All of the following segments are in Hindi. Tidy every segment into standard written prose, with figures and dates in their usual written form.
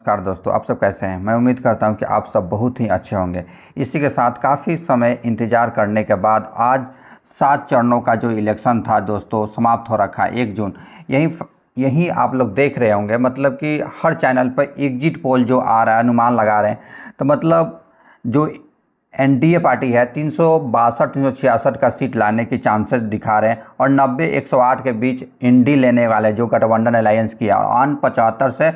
नमस्कार दोस्तों, आप सब कैसे हैं। मैं उम्मीद करता हूं कि आप सब बहुत ही अच्छे होंगे। इसी के साथ काफ़ी समय इंतज़ार करने के बाद आज 7 चरणों का जो इलेक्शन था दोस्तों समाप्त हो रखा है 1 जून। यही आप लोग देख रहे होंगे, मतलब कि हर चैनल पर एग्जिट पोल जो आ रहा है, अनुमान लगा रहे हैं। तो मतलब जो एनडीए पार्टी है 362 366 का सीट लाने की चांसेस दिखा रहे हैं और 90 108 के बीच इंडी लेने वाले जो गठबंधन अलायंस किया और आन 75 से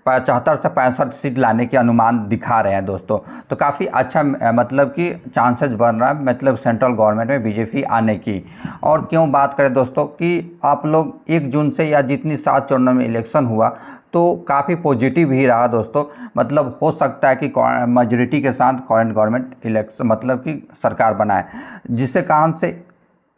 65 सीट लाने के अनुमान दिखा रहे हैं दोस्तों। तो काफ़ी अच्छा मतलब कि चांसेस बन रहा है, मतलब सेंट्रल गवर्नमेंट में बीजेपी आने की। और क्यों बात करें दोस्तों कि आप लोग 1 जून से या जितनी 7 चरणों में इलेक्शन हुआ तो काफ़ी पॉजिटिव ही रहा दोस्तों। मतलब हो सकता है कि मेजॉरिटी के साथ करंट गवर्नमेंट इलेक्शन मतलब कि सरकार बनाए, जिसके कारण से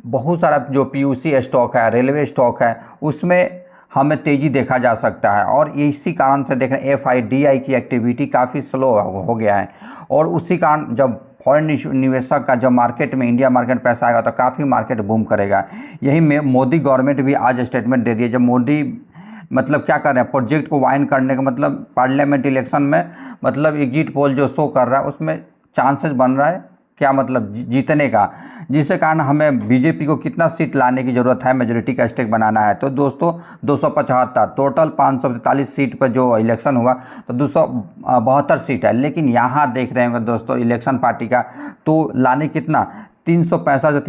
बहुत सारा जो पीयूसी स्टॉक है, रेलवे स्टॉक है, उसमें हमें तेज़ी देखा जा सकता है। और इसी कारण से देख रहे हैं एफआईडीआई की एक्टिविटी काफ़ी स्लो हो गया है। और उसी कारण जब फॉरेन निवेशक का जब मार्केट में इंडिया मार्केट पैसा आएगा तो काफ़ी मार्केट बूम करेगा। यही में मोदी गवर्नमेंट भी आज स्टेटमेंट दे दिए। जब मोदी मतलब क्या कर रहे हैं, प्रोजेक्ट को वाइन करने का मतलब पार्लियामेंट इलेक्शन में मतलब एग्जिट पोल जो शो कर रहा है उसमें चांसेस बन रहा है क्या मतलब जीतने का, जिसके कारण हमें बीजेपी को कितना सीट लाने की ज़रूरत है, मेजोरिटी का स्टेक बनाना है। तो दोस्तों 275 टोटल 543 सीट पर जो इलेक्शन हुआ तो 272 सीट है। लेकिन यहाँ देख रहे होंगे दोस्तों इलेक्शन पार्टी का तो लाने कितना 365 से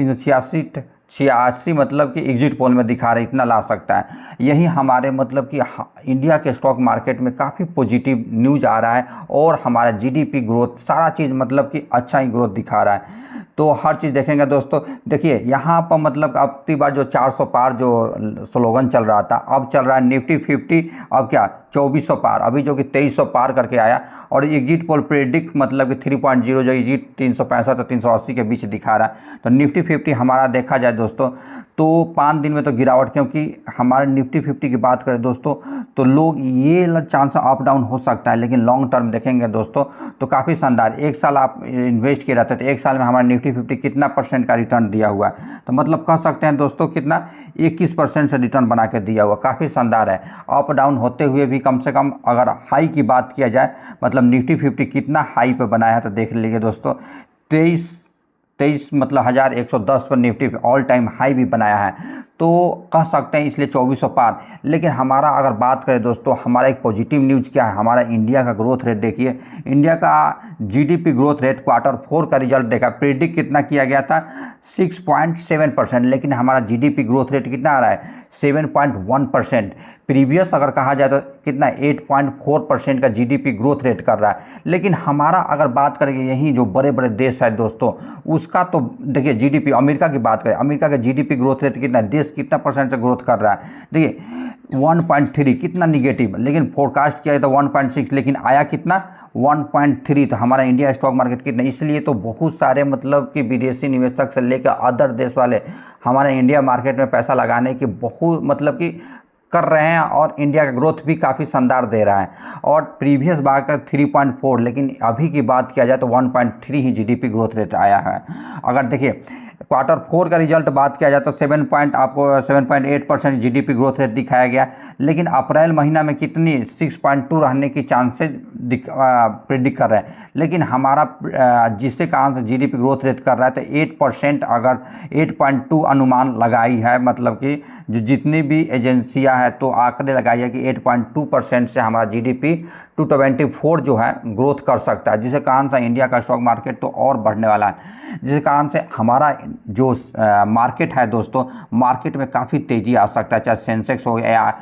386 मतलब कि एग्जिट पोल में दिखा रहे इतना ला सकता है। यही हमारे मतलब कि इंडिया के स्टॉक मार्केट में काफ़ी पॉजिटिव न्यूज़ आ रहा है और हमारा जीडीपी ग्रोथ सारा चीज़ मतलब कि अच्छा ही ग्रोथ दिखा रहा है। तो हर चीज़ देखेंगे दोस्तों। देखिए यहाँ पर मतलब अब की बार जो 400 पार जो स्लोगन चल रहा था अब चल रहा है निफ्टी 50, अब क्या 2400 पार, अभी जो कि 2300 पार करके आया। और एग्जिट पोल प्रेडिक्ट मतलब कि 3.0 जो एग्जिट 365 और 380 के बीच दिखा रहा है। तो निफ्टी 50 हमारा देखा जाए दोस्तों तो 5 दिन में तो गिरावट, क्योंकि हमारे निफ्टी 50 की बात करें दोस्तों तो लोग ये चांस अप डाउन हो सकता है, लेकिन लॉन्ग टर्म देखेंगे दोस्तों तो काफ़ी शानदार। 1 साल आप इन्वेस्ट किए रहते तो 1 साल में हमारा निफ्टी 50 कितना % का रिटर्न दिया हुआ है, तो मतलब कह सकते हैं दोस्तों कितना 21% से रिटर्न बना के दिया हुआ, काफ़ी शानदार है। अप डाउन होते हुए भी कम से कम अगर हाई की बात किया जाए मतलब निफ्टी 50 कितना हाई पे बनाया है तो देख लीजिए दोस्तों 23 मतलब 1110 पर निफ्टी ऑल टाइम हाई भी बनाया है, तो कह सकते हैं इसलिए 2400 पार। लेकिन हमारा अगर बात करें दोस्तों हमारा एक पॉजिटिव न्यूज़ क्या है, हमारा इंडिया का ग्रोथ रेट देखिए। इंडिया का जीडीपी ग्रोथ रेट Q4 का रिजल्ट देखा, प्रेडिक्ट कितना किया गया था 6.7%, लेकिन हमारा जीडीपी ग्रोथ रेट कितना आ रहा है 7.1%। प्रीवियस अगर कहा जाए तो कितना 8.4% का जीडीपी ग्रोथ रेट कर रहा है। लेकिन हमारा अगर बात करेंगे यही जो बड़े बड़े देश है दोस्तों उसका तो देखिए जीडीपी, अमेरिका की बात करें, अमेरिका का जीडीपी ग्रोथ रेट कितना, देश कितना % से ग्रोथ कर रहा है देखिए 1.3, कितना निगेटिव, लेकिन फोरकास्ट किया तो 1.6, लेकिन आया कितना 1.3। तो हमारा इंडिया स्टॉक मार्केट कितना, इसलिए तो बहुत सारे मतलब कि विदेशी निवेशक से लेकर अदर देश वाले हमारे इंडिया मार्केट में पैसा लगाने की बहुत मतलब कि कर रहे हैं और इंडिया का ग्रोथ भी काफ़ी शानदार दे रहा है। और प्रीवियस बार का 3.4, लेकिन अभी की बात किया जाए तो 1.3 ही जीडीपी ग्रोथ रेट आया है। अगर देखिए Q4 का रिजल्ट बात किया जाए तो 7.8% जीडीपी ग्रोथ रेट दिखाया गया, लेकिन अप्रैल महीना में कितनी 6.2 रहने की चांसेस प्रिडिक्ट कर रहे हैं। लेकिन हमारा जिसके कारण से जीडीपी ग्रोथ रेट कर रहा है तो 8%, अगर 8.2 अनुमान लगाई है मतलब कि जो जितनी भी एजेंसियां हैं तो आंकड़े लगाई है कि 8.2% से हमारा जीडीपी 224 जो है ग्रोथ कर सकता है, जिसके कारण से इंडिया का स्टॉक मार्केट तो और बढ़ने वाला है। जिसके कारण से हमारा जो मार्केट है दोस्तों, मार्केट में काफ़ी तेज़ी आ सकता है, चाहे सेंसेक्स हो या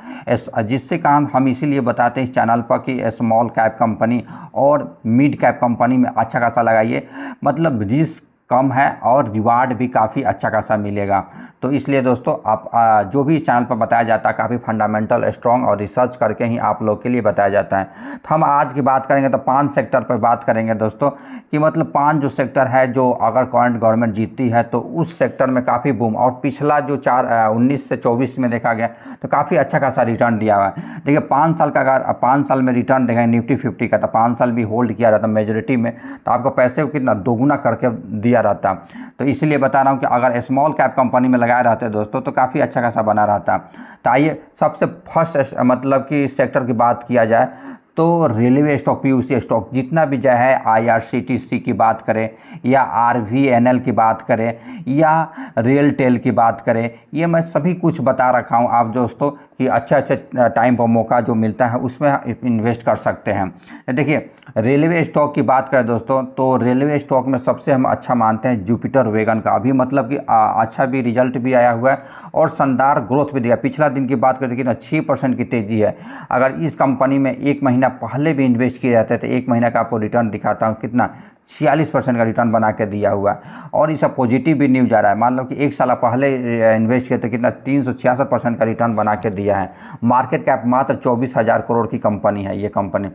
जिससे कारण हम इसीलिए बताते हैं इस चैनल पर कि स्मॉल कैप कंपनी और मिड कैप कंपनी में अच्छा खासा लगाइए, मतलब रिस्क कम है और रिवार्ड भी काफ़ी अच्छा खासा मिलेगा। तो इसलिए दोस्तों आप जो भी इस चैनल पर बताया जाता है काफ़ी फंडामेंटल स्ट्रॉन्ग और रिसर्च करके ही आप लोग के लिए बताया जाता है। तो हम आज की बात करेंगे तो 5 सेक्टर पर बात करेंगे दोस्तों कि मतलब 5 जो सेक्टर है जो अगर करंट गवर्नमेंट जीतती है तो उस सेक्टर में काफ़ी बूम, और पिछला जो 19 से 24 में देखा गया तो काफ़ी अच्छा खासा रिटर्न दिया हुआ है। देखिए 5 साल का अगर 5 साल में रिटर्न देखें निफ्टी 50 का तो 5 साल भी होल्ड किया जाता मेजोरिटी में तो आपको पैसे को कितना दोगुना करके दिया रहता। तो इसलिए बता रहा हूँ कि अगर स्मॉल कैप कंपनी में लगाए रहते दोस्तों तो काफ़ी अच्छा खासा बना रहता। तो आइए सबसे फर्स्ट मतलब कि सेक्टर की बात किया जाए तो रेलवे स्टॉक, पीयूसी स्टॉक जितना भी जो है, आईआरसीटीसी की बात करें या आरवीएनएल की बात करें या रेलटेल की बात करें, ये मैं सभी कुछ बता रखा हूँ आप दोस्तों कि अच्छे अच्छे टाइम पर मौका जो मिलता है उसमें इन्वेस्ट कर सकते हैं। देखिए रेलवे स्टॉक की बात करें दोस्तों, तो रेलवे स्टॉक में सबसे हम अच्छा मानते हैं जुपिटर वेगन का। अभी मतलब कि अच्छा भी रिजल्ट भी आया हुआ है और शानदार ग्रोथ भी दिया। पिछला दिन की बात करें तो 6% की तेज़ी है। अगर इस कंपनी में एक महीना पहले भी इन्वेस्ट किए रहते तो एक महीना का आपको रिटर्न दिखाता हूँ कितना, 46% का रिटर्न बना के दिया हुआ है। और इसका पॉजिटिव भी न्यूज आ रहा है। मान लो कि एक साल पहले इन्वेस्ट किया तो कितना 366% का रिटर्न बना के दिया है। मार्केट कैप मात्र 24,000 करोड़ की कंपनी है ये कंपनी।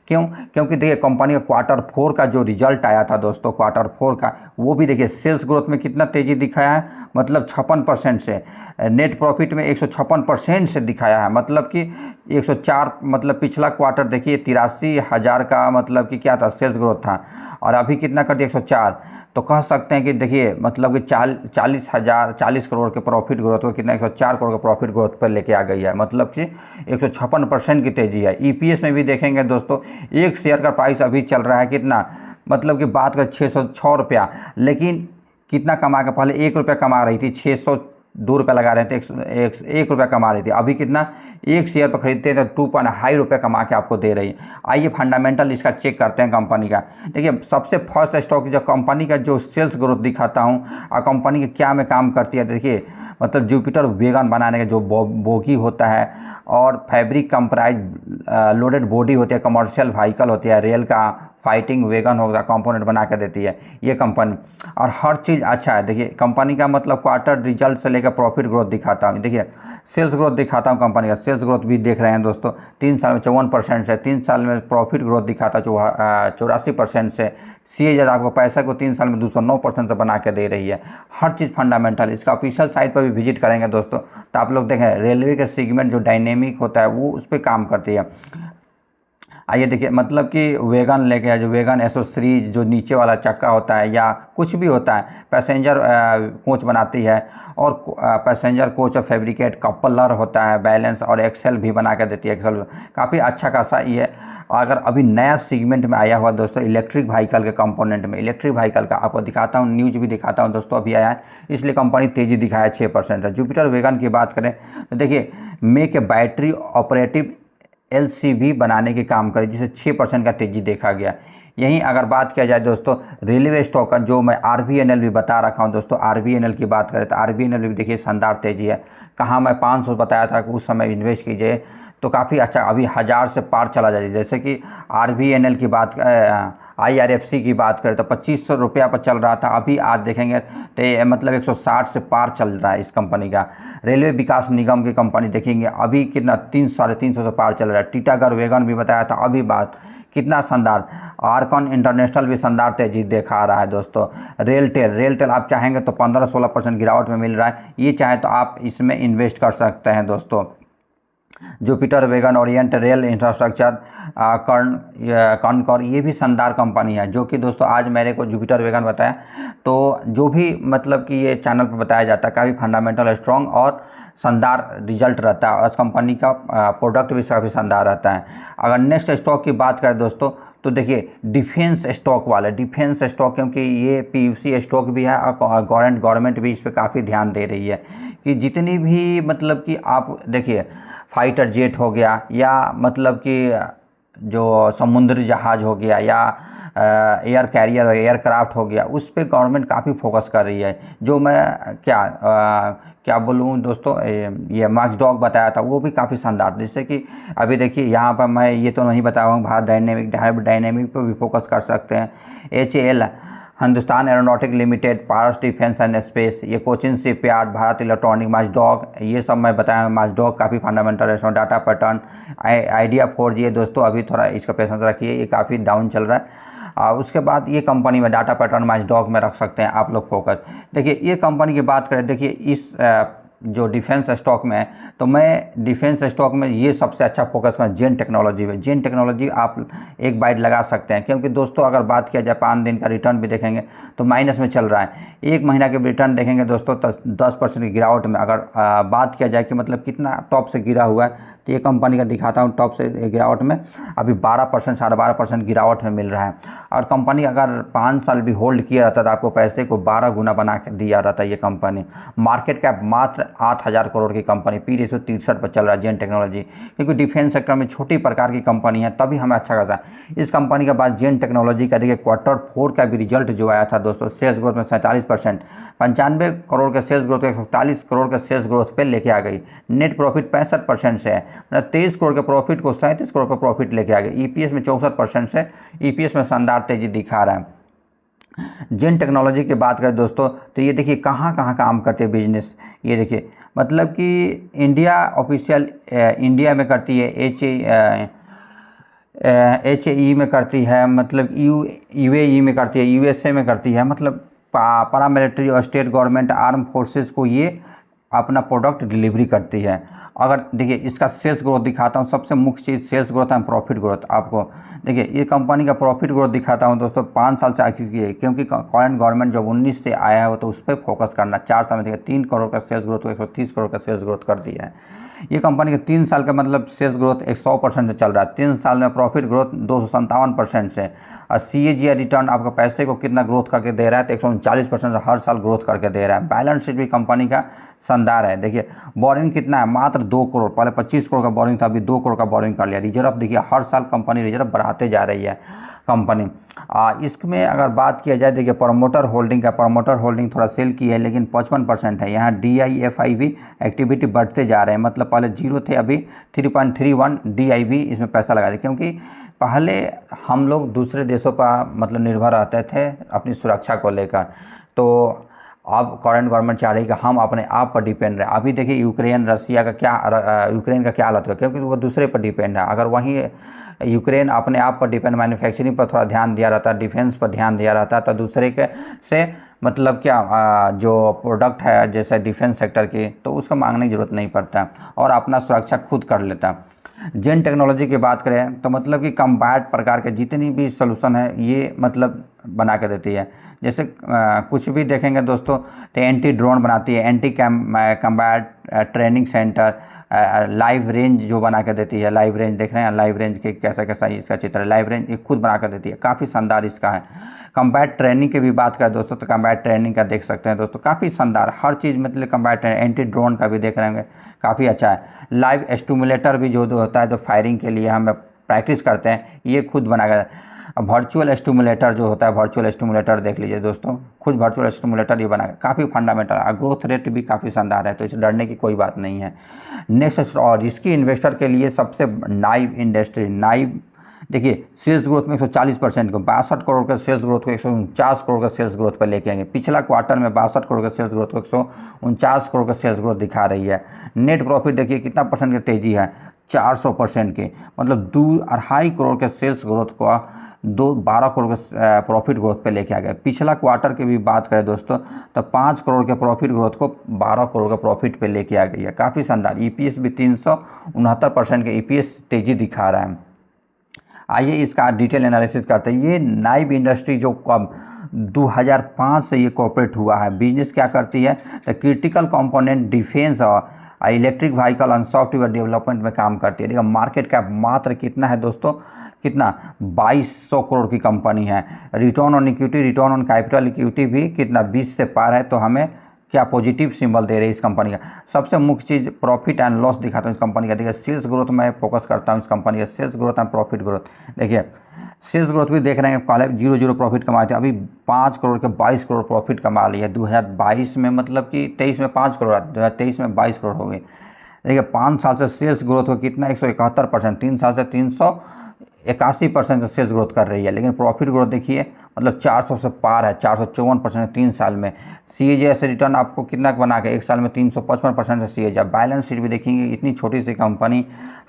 क्यों? क्योंकि देखिए कंपनी का Q4 का जो रिजल्ट आया था दोस्तों, Q4 का, वो भी देखिए सेल्स ग्रोथ में कितना तेज़ी दिखाया है, मतलब 56% से। नेट प्रॉफिट में 156% से दिखाया है, मतलब कि 104, मतलब पिछला क्वार्टर देखिए 83,000 का मतलब कि क्या था, सेल्स ग्रोथ था, और अभी कितना कर दिया, 104। तो कह सकते हैं कि देखिए मतलब कि 40 करोड़ के प्रॉफिट ग्रोथ को कितना 104 करोड़ का प्रॉफिट ग्रोथ पर लेके आ गई है, मतलब कि 156% की तेज़ी है। ईपीएस में भी देखेंगे दोस्तों, एक शेयर का प्राइस अभी चल रहा है कितना, मतलब कि बात कर 606 रुपया, लेकिन कितना कमा के, पहले 1 रुपया कमा रही थी, 602 रुपया लगा रहे थे, एक रुपया कमा रही थी, अभी कितना, एक शेयर पर खरीदते हैं तो 2.5 रुपये कमा के आपको दे रही है। आइए फंडामेंटल इसका चेक करते हैं कंपनी का। देखिए सबसे फर्स्ट स्टॉक जो कंपनी का जो सेल्स ग्रोथ दिखाता हूँ और कंपनी के क्या में काम करती है। देखिए मतलब जुपिटर वेगन बनाने का जो बोगी होता है और फैब्रिक कंप्राइज लोडेड बॉडी होती है, कमर्शियल व्हीकल होती है, रेल का फाइटिंग वेगन होगा कंपोनेंट बना के देती है ये कंपनी, और हर चीज़ अच्छा है। देखिए कंपनी का मतलब क्वार्टर रिजल्ट से लेकर प्रॉफिट ग्रोथ दिखाता हूँ। देखिए सेल्स ग्रोथ दिखाता हूँ, कंपनी का सेल्स ग्रोथ भी देख रहे हैं दोस्तों, 3 साल में 54% से, 3 साल में प्रॉफिट ग्रोथ दिखाता 84% से। सीएजीआर आपको पैसा को 3 साल में 209% से बना के दे रही है। हर चीज़ फंडामेंटल। इसका ऑफिशियल साइट पर भी विजिट करेंगे दोस्तों तो आप लोग देखें रेलवे के सेगमेंट जो डायनेमिक होता है वो उस पर काम करती है। आइए देखिए मतलब कि वेगन लेके जो वेगन एसो सीरीज जो नीचे वाला चक्का होता है या कुछ भी होता है, पैसेंजर कोच बनाती है, और पैसेंजर कोच और फैब्रिकेट कपलर होता है, बैलेंस और एक्सेल भी बना के देती है। एक्सेल काफ़ी अच्छा खासा ये। अगर अभी नया सेगमेंट में आया हुआ दोस्तों इलेक्ट्रिक व्हीकल के कंपोनेंट में, इलेक्ट्रिक व्हीकल का आपको दिखाता हूँ, न्यूज़ भी दिखाता हूँ दोस्तों, अभी आया है इसलिए कंपनी तेज़ी दिखाया 6%। जुपिटर वेगन की बात करें तो देखिए make a battery operative LCV बनाने के काम करे, जिसे 6% का तेज़ी देखा गया। यहीं अगर बात किया जाए दोस्तों रेलवे स्टॉक का, जो मैं आरबीएनएल भी बता रखा हूं दोस्तों, आरबीएनएल की बात करें तो आरबीएनएल भी देखिए शानदार तेज़ी है। कहाँ मैं 500 बताया था कि उस समय इन्वेस्ट कीजिए तो काफ़ी अच्छा, अभी 1000 से पार चला जाए। जैसे कि आरबीएनएल की बात, आईआरएफसी की बात करें तो 2500 रुपया पर चल रहा था, अभी आज देखेंगे तो मतलब 160 से पार चल रहा है इस कंपनी का। रेलवे विकास निगम की कंपनी देखेंगे अभी कितना 300-350 से पार चल रहा है। टीटागढ़ वेगन भी बताया था, अभी बात कितना शानदार। आरकॉन इंटरनेशनल भी शानदार तेजी दिखा रहा है दोस्तों। रेलटेल आप चाहेंगे तो 15-16% गिरावट में मिल रहा है, ये चाहे तो आप इसमें इन्वेस्ट कर सकते हैं दोस्तों। Jupiter Wagon, Orient Rail Infrastructure, Concor, ये भी शानदार कंपनी है, जो कि दोस्तों आज मेरे को जुपिटर वेगन बताया। तो जो भी मतलब कि ये चैनल पर बताया जाता है काफ़ी फंडामेंटल स्ट्रॉन्ग और शानदार रिजल्ट रहता है, और इस कंपनी का प्रोडक्ट भी काफ़ी शानदार रहता है। अगर नेक्स्ट स्टॉक की बात करें दोस्तों तो देखिए डिफेंस स्टॉक वाले, डिफेंस स्टॉक, क्योंकि ये पीयूसी स्टॉक भी है और गवर्नमेंट भी इस पर काफ़ी ध्यान दे रही है कि जितनी भी मतलब कि आप देखिए फाइटर जेट हो गया या मतलब कि जो समुद्री जहाज़ हो गया या एयर कैरियर एयरक्राफ्ट हो गया, उस पे गवर्नमेंट काफ़ी फोकस कर रही है। जो मैं क्या बोलूँ दोस्तों, ये मैच डॉग बताया था वो भी काफ़ी शानदार। जैसे कि अभी देखिए यहाँ पर मैं ये तो नहीं बताया हूँ, भारत डायनेमिक पर भी फोकस कर सकते हैं। HAL Hindustan aeronautic limited, Paras defence and space, ये कोचिन शिपयार्ड, भारत इलेक्ट्रॉनिक, मैचडॉग, ये सब मैं बताया। मैचडॉग काफ़ी फंडामेंटल है। डाटा पैटर्न, आइडिया 4G दोस्तों, अभी थोड़ा इसका पेशेंस रखिए, ये काफ़ी डाउन चल रहा है। उसके बाद ये कंपनी में डाटा पैटर्न मैचडॉग में रख सकते हैं आप लोग फोकस। देखिए ये कंपनी की बात करें, देखिए इस जो डिफेंस स्टॉक में है तो मैं डिफेंस स्टॉक में ये सबसे अच्छा फोकस करूँ जेन टेक्नोलॉजी में। जेन टेक्नोलॉजी आप एक बाइट लगा सकते हैं, क्योंकि दोस्तों अगर बात किया जाए 5 दिन का रिटर्न भी देखेंगे तो माइनस में चल रहा है। एक महीना के रिटर्न देखेंगे दोस्तों तो 10% की गिरावट में। अगर बात किया जाए कि मतलब कितना टॉप से गिरा हुआ है तो ये कंपनी का दिखाता हूँ टॉप से गिरावट में, अभी 12% 12.5% गिरावट में मिल रहा है। और कंपनी अगर 5 साल भी होल्ड किया रहता तो आपको पैसे को 12 गुना बना के दिया रहता ये कंपनी। मार्केट कैप मात्र 8,000 करोड़ की कंपनी, पी रेशियो 63 पर चल रहा है जेन टेक्नोलॉजी, क्योंकि डिफेंस सेक्टर में छोटी प्रकार की कंपनी है तभी हमें अच्छा खासा। इस कंपनी के बाद जेन टेक्नोलॉजी का देखिए Q4 का भी रिजल्ट जो आया था दोस्तों, सेल्स ग्रोथ में 47%, 95 करोड़ के सेल्स ग्रोथ 141 करोड़ के सेल्स ग्रोथ पे लेके आ गई। नेट प्रॉफिट 65% से है, मतलब 23 करोड़ के प्रॉफिट को 37 करोड़ का प्रॉफिट लेके आ गई। ईपीएस में 64% से ईपीएस में शानदार तेजी दिखा रहा है। जेन टेक्नोलॉजी की बात करें दोस्तों तो ये देखिए कहाँ कहाँ काम करते हैं बिजनेस, ये देखिए मतलब कि इंडिया ऑफिशियल इंडिया में करती है, HAE में करती है, मतलब UAE में करती है, USA में करती है, मतलब पैरामिलिट्री और स्टेट गवर्नमेंट आर्म फोर्सेस को ये अपना प्रोडक्ट डिलीवरी करती है। अगर देखिए इसका सेल्स ग्रोथ दिखाता हूँ, सबसे मुख्य चीज़ sales growth and profit growth. आपको देखिए ये कंपनी का प्रॉफिट ग्रोथ दिखाता हूँ दोस्तों, 5 साल से आगे की है, क्योंकि करंट गवर्नमेंट जब 19 से आया है तो उस पर फोकस करना। 4 साल में देखिए 3 करोड़ का सेल्स ग्रोथ को 130 करोड़ का सेल्स ग्रोथ कर दिया है। ये कंपनी के 3 साल का मतलब सेल्स ग्रोथ 100% से चल रहा है, 3 साल में प्रॉफिट ग्रोथ 257% से, और CAGR रिटर्न आपका पैसे को कितना ग्रोथ करके दे रहा है तो 139% से हर साल ग्रोथ करके दे रहा है। बैलेंस शीट भी कंपनी का शानदार है। देखिए बोरिंग कितना है, मात्र 2 करोड़, पहले 25 करोड़ का बोरिंग था, अभी 2 करोड़ का बोरिंग कर लिया। रिजर्व देखिए हर साल कंपनी रिजर्व बढ़ाते जा रही है कंपनी। इसमें अगर बात किया जाए देखिए प्रमोटर होल्डिंग का, प्रमोटर होल्डिंग थोड़ा सेल की है लेकिन 55% है। यहाँ DIFI भी एक्टिविटी बढ़ते जा रहे हैं, मतलब पहले 0 थे अभी 3.31 DIV इसमें पैसा लगा रहे, क्योंकि पहले हम लोग दूसरे देशों पर मतलब निर्भर रहते थे अपनी सुरक्षा को लेकर, तो अब करंट गवर्नमेंट चाह रही है कि हम अपने आप पर डिपेंड रहे। अभी देखिए यूक्रेन का क्या हालत हुआ, क्योंकि वो दूसरे पर डिपेंड है। अगर वहीं यूक्रेन अपने आप पर डिपेंड, मैन्युफैक्चरिंग पर थोड़ा ध्यान दिया रहता, डिफेंस पर ध्यान दिया रहता, तो दूसरे के से मतलब क्या जो प्रोडक्ट है जैसे डिफेंस सेक्टर की, तो उसको मांगने की ज़रूरत नहीं पड़ता और अपना सुरक्षा खुद कर लेता। जेन टेक्नोलॉजी की बात करें तो मतलब कि कम्बैट प्रकार के जितनी भी सोल्यूशन है ये मतलब बना के देती है। जैसे कुछ भी देखेंगे दोस्तों तो एंटी ड्रोन बनाती है, anti combat training centre, live range जो बना के देती है। लाइव रेंज देख रहे हैं, लाइव रेंज के कैसा कैसा इसका चित्र है, लाइव रेंज ये खुद बना कर देती है, काफ़ी शानदार इसका है। कम्बैट ट्रेनिंग की भी बात करें दोस्तों तो कम्बैट ट्रेनिंग का देख सकते हैं दोस्तों, काफ़ी शानदार हर चीज़, मतलब कम्बैट एंटी ड्रोन का भी देख रहे हैं, काफ़ी अच्छा है। लाइव स्टिमुलेटर भी जो होता है, जो फायरिंग के लिए हम प्रैक्टिस करते हैं, ये खुद बना कर। वर्चुअल स्टिमुलेटर जो होता है, वर्चुअल स्टिमुलेटर देख लीजिए दोस्तों, खुद वर्चुअल स्टिमुलेटर ये बना, काफ़ी फंडामेंटल, ग्रोथ रेट भी काफ़ी शानदार है, तो इसे डरने की कोई बात नहीं है। नेक्स्ट और रिस्की इन्वेस्टर के लिए सबसे नाइव इंडस्ट्री, नाइव देखिए सेल्स ग्रोथ में 140% को 62 करोड़ का सेल्स ग्रोथ को 149 करोड़ का सेल्स ग्रोथ पर लेके आएंगे। पिछला क्वार्टर में 62 करोड़ का सेल्स ग्रोथ को 149 करोड़ का सेल्स ग्रोथ दिखा रही है। नेट प्रॉफिट देखिए कितना परसेंट की तेजी है, 400% की, मतलब 2.5 करोड़ के सेल्स ग्रोथ को 12 करोड़ के प्रॉफिट ग्रोथ पे लेके आ गए। पिछला क्वार्टर की भी बात करें दोस्तों तो 5 करोड़ के प्रॉफिट ग्रोथ को 12 करोड़ का प्रॉफिट पे लेके आ गई है, काफ़ी शानदार। ईपीएस भी 369% के ईपीएस तेजी दिखा रहा है। आइए इसका डिटेल एनालिसिस करते हैं। ये नाइव इंडस्ट्री जो 2005 से ये कॉर्पोरेट हुआ है, बिजनेस क्या करती है तो क्रिटिकल कंपोनेंट डिफेंस और इलेक्ट्रिक व्हीकल और सॉफ्टवेयर डेवलपमेंट में काम करती है। देखिए मार्केट कैप मात्र कितना है दोस्तों, कितना 2200 करोड़ की कंपनी है। Return on equity, return on capital equity भी कितना 20 से पार है, तो हमें क्या पॉजिटिव सिंबल दे रही है इस कंपनी का। सबसे मुख्य चीज़ प्रॉफिट एंड लॉस दिखाता हूँ इस कंपनी का। देखिए सेल्स ग्रोथ में फोकस करता हूँ इस कंपनी का, sales growth and profit growth. देखिए सेल्स ग्रोथ भी देख रहे हैं, पहले 0 प्रॉफिट कमाए थे, अभी 5 करोड़ के 22 करोड़ प्रॉफिट कमा लिया। 2022 में मतलब कि 23 में 5 करोड़, 2023 में 22 करोड़ हो गई। देखिए 5 साल से सेल्स ग्रोथ हो कितना 171%, 3 साल से 381% से सेल्स ग्रोथ कर रही है। लेकिन प्रॉफिट ग्रोथ देखिए मतलब 400 से पार है, 454% 3 साल में। CAGR रिटर्न आपको कितना बना के 1 साल में 355% से CAGR। बैलेंस शीट भी देखेंगे, इतनी छोटी सी कंपनी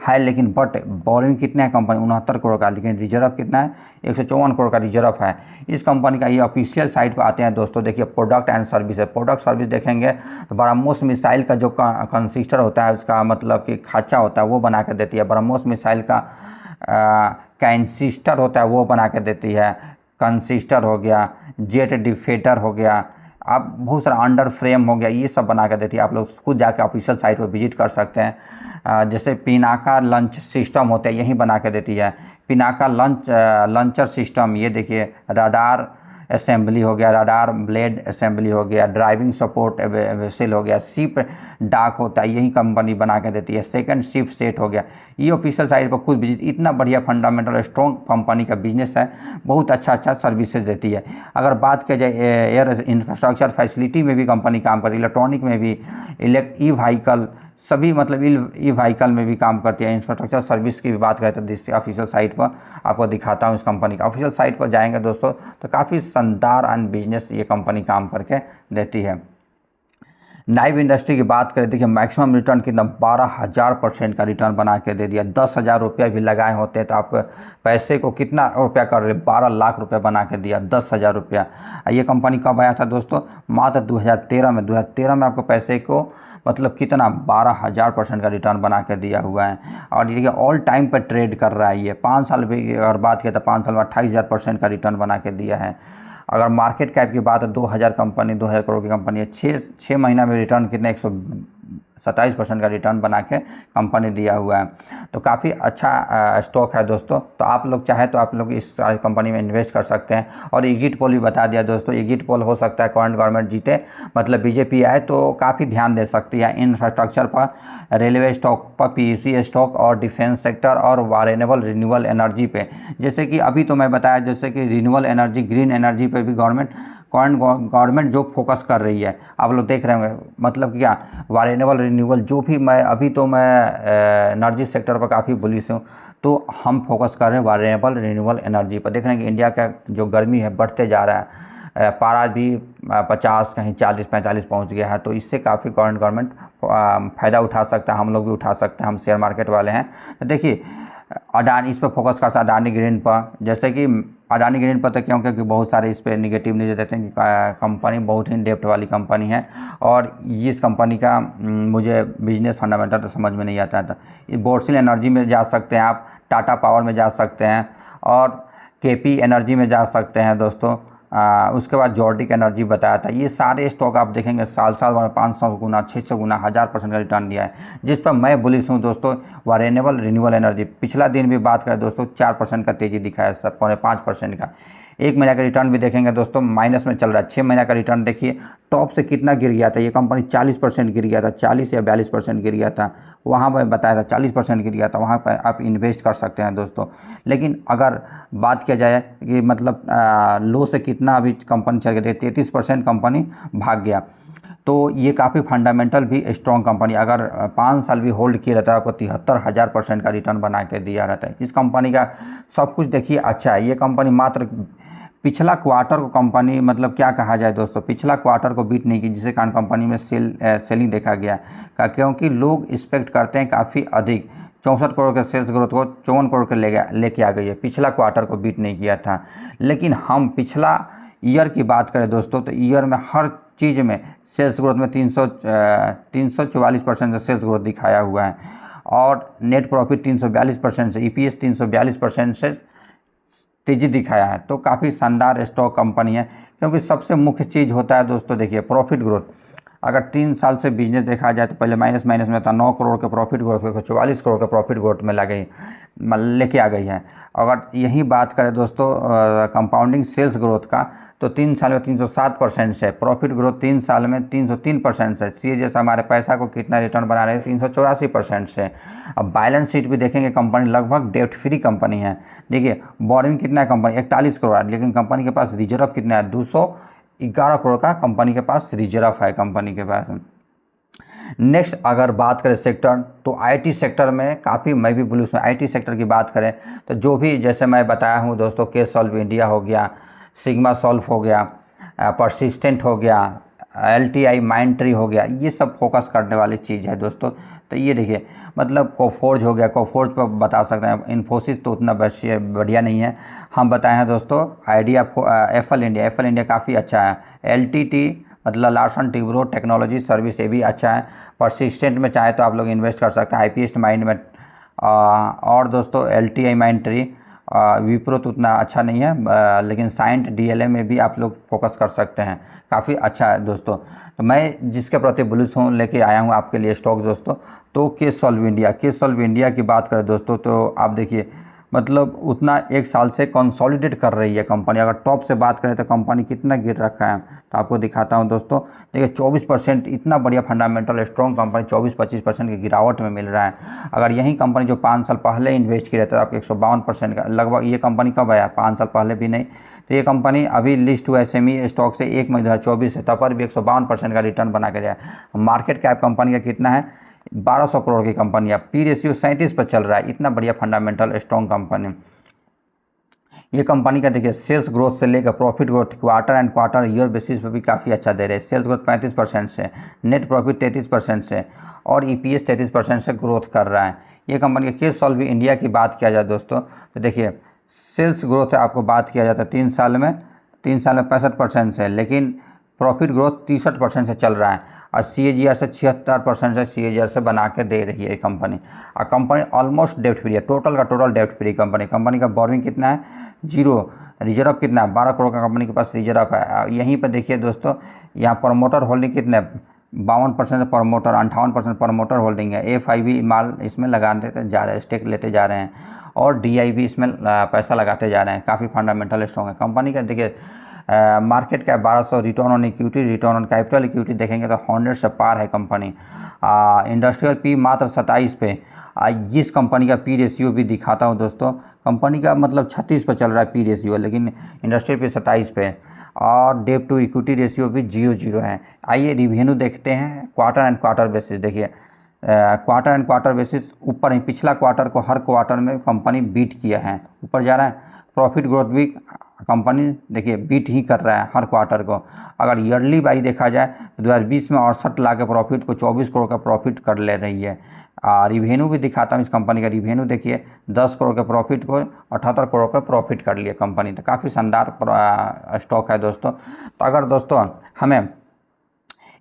है लेकिन बट बोरिंग कितना है कंपनी 69 करोड़ का, लेकिन रिजर्व कितना है 154 करोड़ का रिजर्व है इस कंपनी का। ये ऑफिशियल साइट पर आते हैं दोस्तों। देखिए प्रोडक्ट एंड सर्विस है, प्रोडक्ट सर्विस देखेंगे तो ब्रह्मोस मिसाइल का जो कंसिस्टर होता है, उसका मतलब कि खाचा होता है वो बना कर देती है। ब्रह्मोस मिसाइल का कैंसिस्टर होता है वो बना के देती है, कंसिस्टर हो गया, जेट डिफेटर हो गया, आप बहुत सारा अंडर फ्रेम हो गया, ये सब बना कर देती है। आप लोग खुद जाकर ऑफिशियल साइट पर विजिट कर सकते हैं। जैसे पिनाका लंच सिस्टम होता है, यही बना के देती है। पिनाका लंचर सिस्टम, ये देखिए, रडार असेंबली हो गया, रडार ब्लेड असेंबली हो गया, ड्राइविंग सपोर्ट वेसल हो गया, शिप डाक होता है, यही कंपनी बना के देती है। सेकंड शिप सेट हो गया, ये ऑफिशियल साइट पर खुद विजिट। इतना बढ़िया फंडामेंटल स्ट्रॉन्ग कंपनी का बिजनेस है, बहुत अच्छा सर्विसेज देती है। अगर बात किया जाए एयर इंफ्रास्ट्रक्चर फैसिलिटी में भी कंपनी काम करती है, इलेक्ट्रॉनिक में भी, ई व्हीकल सभी, मतलब ई व्हीकल में भी काम करती है। इंफ्रास्ट्रक्चर सर्विस की भी बात करें तो जिससे ऑफिशियल साइट पर आपको दिखाता हूँ इस कंपनी का। ऑफिशियल साइट पर जाएंगे दोस्तों तो काफ़ी शानदार एंड बिजनेस ये कंपनी काम करके देती है। नाइव इंडस्ट्री की बात करें, देखिए मैक्सिमम रिटर्न कितना, 12,000% का रिटर्न बना के दे दिया। 10,000 रुपया भी लगाए होते हैं तो आपको पैसे को कितना रुपया कर रहे, 12 लाख रुपया बना के दिया, 10,000 रुपया। ये कंपनी कब आया था दोस्तों, मात्र 2013 में। 2013 में आपको पैसे को मतलब कितना, 12,000% का रिटर्न बना के दिया हुआ है। और ये ऑल टाइम पर ट्रेड कर रहा है ये। 5 साल भी अगर बात किया तो 5 साल में 28,000% का रिटर्न बना के दिया है। अगर मार्केट कैप की बात है, 2,000 करोड़ की कंपनी है। 6 महीना में रिटर्न कितने, 127% का रिटर्न बना के कंपनी दिया हुआ है। तो काफ़ी अच्छा स्टॉक है दोस्तों। तो आप लोग चाहे तो आप लोग इस कंपनी में इन्वेस्ट कर सकते हैं। और एग्जिट पोल भी बता दिया दोस्तों, एग्जिट पोल हो सकता है करंट गवर्नमेंट जीते, मतलब बीजेपी आए तो काफ़ी ध्यान दे सकती है इंफ्रास्ट्रक्चर पर, रेलवे स्टॉक पर, पीयूसी स्टॉक और डिफेंस सेक्टर और रिन्यूएबल एनर्जी पे। जैसे कि अभी तो मैं बताया, जैसे कि रिन्यूएबल एनर्जी, ग्रीन एनर्जी पे भी गवर्नमेंट जो फोकस कर रही है, आप लोग देख रहे होंगे। मतलब क्या, रिन्यूएबल जो भी, मैं अभी तो मैं एनर्जी सेक्टर पर काफ़ी बुलिश हूँ, तो हम फोकस कर रहे हैं रिन्यूएबल एनर्जी पर। देख रहे हैं कि इंडिया का जो गर्मी है बढ़ते जा रहा है, पारा भी 50 कहीं 40-45 पहुंच गया है। तो इससे काफ़ी गवर्नमेंट फ़ायदा उठा सकता है, हम लोग भी उठा सकते हैं, हम शेयर मार्केट वाले हैं। तो देखिए अडानी, इस पर फोकस करता है अडानी ग्रीन पर। जैसे कि अडानी ग्रीन पर तो क्यों, क्योंकि बहुत सारे इस पर निगेटिव न्यूज़ देते हैं कि कंपनी बहुत ही डेप्ट वाली कंपनी है। और इस कंपनी का मुझे बिजनेस फंडामेंटल तो समझ में नहीं आता था। बोर्सिल एनर्जी में जा सकते हैं आप, टाटा पावर में जा सकते हैं, और केपी एनर्जी में जा सकते हैं दोस्तों। उसके बाद जॉर्डिक एनर्जी बताया था। ये सारे स्टॉक आप देखेंगे साल में 500 गुना, 600 गुना, 1000% का रिटर्न दिया है, जिस पर मैं बुलिश हूँ दोस्तों। रिन्यूएबल एनर्जी पिछला दिन भी बात करें दोस्तों, 4% का तेज़ी दिखाया, 5.5% का। 1 महीने का रिटर्न भी देखेंगे दोस्तों, माइनस में चल रहा है। 6 महीने का रिटर्न देखिए, टॉप से कितना गिर गया था ये कंपनी, 40% गिर गया था, 40 या 42% गिर गया था। वहाँ पर बताया था 40% गिर गया था, वहाँ पर आप इन्वेस्ट कर सकते हैं दोस्तों। लेकिन अगर बात किया जाए कि मतलब लो से कितना अभी कंपनी चल गई, 33% कंपनी भाग गया। तो ये काफ़ी फंडामेंटल भी स्ट्रॉन्ग कंपनी, अगर 5 साल भी होल्ड किया रहता है आपको 73,000% का रिटर्न बना के दिया रहता है। इस कंपनी का सब कुछ देखिए अच्छा है। ये कंपनी मात्र पिछला क्वार्टर को कंपनी, मतलब क्या कहा जाए दोस्तों, पिछला क्वार्टर को बीट नहीं की, जिसके कारण कंपनी में सेलिंग देखा गया, क्योंकि लोग एक्सपेक्ट करते हैं काफ़ी अधिक। 64 करोड़ के सेल्स ग्रोथ को 54 करोड़ के लेके आ गई है, पिछला क्वार्टर को बीट नहीं किया था। लेकिन हम पिछला ईयर की बात करें दोस्तों, तो ईयर में हर चीज़ में सेल्स ग्रोथ में 344% से सेल्स ग्रोथ दिखाया हुआ है, और नेट प्रॉफिट 342% से, EPS 342% से तेज़ी दिखाया है। तो काफ़ी शानदार स्टॉक कंपनी है, क्योंकि सबसे मुख्य चीज़ होता है दोस्तों, देखिए प्रॉफिट ग्रोथ। अगर 3 साल से बिजनेस देखा जाए तो पहले माइनस में था, 9 करोड़ के प्रॉफिट ग्रोथ को 44 करोड़ के प्रॉफिट ग्रोथ में लेके आ गई है। अगर यही बात करें दोस्तों कंपाउंडिंग सेल्स ग्रोथ का, तो 3 साल में 307% से, प्रॉफिट ग्रोथ 3 साल में 303% से। सी जैसे हमारे पैसा को कितना रिटर्न बना रहे हैं, 384% से। अब बैलेंस शीट भी देखेंगे, कंपनी लगभग डेप्ट फ्री कंपनी है। देखिए बोरिंग कितना है कंपनी, 41 करोड़, लेकिन कंपनी के पास रिजर्व कितना है, 211 करोड़ का कंपनी के पास रिजर्व है कंपनी के पास। नेक्स्ट अगर बात करें सेक्टर, तो आईटी सेक्टर में काफ़ी मैं भी बुलिश हूँ। आईटी सेक्टर की बात करें तो जो भी जैसे मैं बताया हूँ दोस्तों, के सॉल्व इंडिया हो गया, सिग्मा सॉल्व हो गया, परसिस्टेंट हो गया, LTI माइंडट्री हो गया, ये सब फोकस करने वाली चीज़ है दोस्तों। तो ये देखिए मतलब कोफोर्ज हो गया, कोफोर्ज पर बता सकते हैं। इन्फोसिस तो उतना बढ़िया नहीं है, हम बताए हैं दोस्तों। आइडिया, एफएल इंडिया काफ़ी अच्छा है। LTT मतलब लार्सन टिब्रो टेक्नोलॉजी सर्विस, ये भी अच्छा है। परसिस्टेंट में चाहे तो आप लोग इन्वेस्ट कर सकते हैं, IPS माइंड में। और दोस्तों LTI माइंडट्री, विप्रो तो उतना अच्छा नहीं है, लेकिन साइंट डीएलए में भी आप लोग फोकस कर सकते हैं, काफ़ी अच्छा है दोस्तों। तो मैं जिसके प्रति बुलिश हूँ लेके आया हूँ आपके लिए स्टॉक दोस्तों, तो केसॉल्व इंडिया की बात करें दोस्तों, तो आप देखिए मतलब उतना एक साल से कंसोलिडेट कर रही है कंपनी। अगर टॉप से बात करें तो कंपनी कितना गिर रखा है, तो आपको दिखाता हूं दोस्तों। देखिए 24%, इतना बढ़िया फंडामेंटल स्ट्रॉन्ग कंपनी 24-25% की गिरावट में मिल रहा है। अगर यही कंपनी जो 5 साल पहले इन्वेस्ट की रहता है आपको 152% का लगभग, ये कंपनी कब आया, 5 साल पहले भी नहीं। तो ये कंपनी अभी लिस्ट हुआ SME स्टॉक से 1 मई 2024 से, तब पर भी 152% का रिटर्न बना के दिया। मार्केट कैप कंपनी का कितना है, 1200 करोड़ की कंपनी है, पी रेशियो 37 पर चल रहा है। इतना बढ़िया फंडामेंटल स्ट्रॉन्ग कंपनी। ये कंपनी का देखिए सेल्स ग्रोथ से लेकर profit growth quarter and quarter year basis पे भी काफ़ी अच्छा दे रहे हैं। सेल्स ग्रोथ 35% से, नेट प्रॉफिट 33% से, और EPS 33% से ग्रोथ कर रहा है। ये कंपनी के केसॉल्व इंडिया की बात किया जाए दोस्तों, तो देखिए सेल्स ग्रोथ आपको बात किया जाता है 3 साल में 65% से, लेकिन प्रॉफिट ग्रोथ 63% से चल रहा है, और CAGR से 76% से CAGR से बना के दे रही है ये कंपनी। और कंपनी ऑलमोस्ट डेप्ट फ्री है, टोटल का टोटल डेप्ट फ्री कंपनी का बोरिंग कितना है, 0। रिजर्व कितना है, 12 करोड़ का कंपनी के पास रिजर्व है। यहीं पर देखिए दोस्तों, यहाँ प्रमोटर होल्डिंग कितने, 52% प्रमोटर, 58% प्रमोटर होल्डिंग है। FIB माल इसमें लगाते जा रहे हैं, स्टेक लेते जा रहे हैं, और DI भी इसमें पैसा लगाते जा रहे हैं। काफ़ी फंडामेंटल स्ट्रॉन्ग है कंपनी का। देखिए market cap 1200, return on equity, return on capital equity देखेंगे तो 100 से पार है कंपनी। इंडस्ट्रियल पी मात्र 27 पे। जिस कंपनी का पी रेशियो भी दिखाता हूँ दोस्तों, कंपनी का मतलब 36 पे चल रहा है पी रेशियो, लेकिन इंडस्ट्रियल पे 27 पे, और डेट टू इक्विटी रेशियो भी 0 है। आइए रिवेन्यू देखते हैं क्वार्टर एंड क्वार्टर बेसिस। देखिए क्वार्टर एंड क्वार्टर बेसिस ऊपर ही, पिछला क्वार्टर को हर क्वार्टर में कंपनी बीट किया है, ऊपर जा रहा है। प्रॉफिट ग्रोथ भी कंपनी देखिए बीट ही कर रहा है हर क्वार्टर को। अगर ईयरली बाई देखा जाए तो 2020 में 68 लाख के प्रॉफिट को 24 करोड़ का प्रॉफिट कर ले रही है। रिवेन्यू भी दिखाता हूँ इस कंपनी का। रिवेन्यू देखिए 10 करोड़ के प्रॉफिट को 78 करोड़ का प्रॉफिट कर लिया कंपनी। तो काफ़ी शानदार स्टॉक है दोस्तों। तो अगर दोस्तों हमें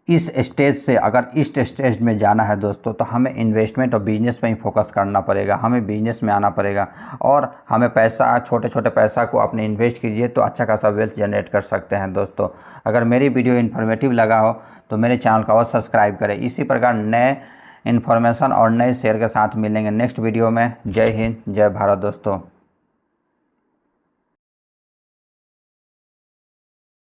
इस स्टेज से, अगर इस स्टेज में जाना है दोस्तों, तो हमें इन्वेस्टमेंट और बिजनेस में ही फोकस करना पड़ेगा। हमें बिजनेस में आना पड़ेगा, और हमें पैसा, छोटे छोटे पैसा को अपने इन्वेस्ट कीजिए तो अच्छा खासा वेल्थ जनरेट कर सकते हैं दोस्तों। अगर मेरी वीडियो इन्फॉर्मेटिव लगा हो तो मेरे चैनल को अवश्य सब्सक्राइब करें। इसी प्रकार नए इन्फॉर्मेशन और नए शेयर के साथ मिलेंगे नेक्स्ट वीडियो में। जय हिंद, जय भारत दोस्तों।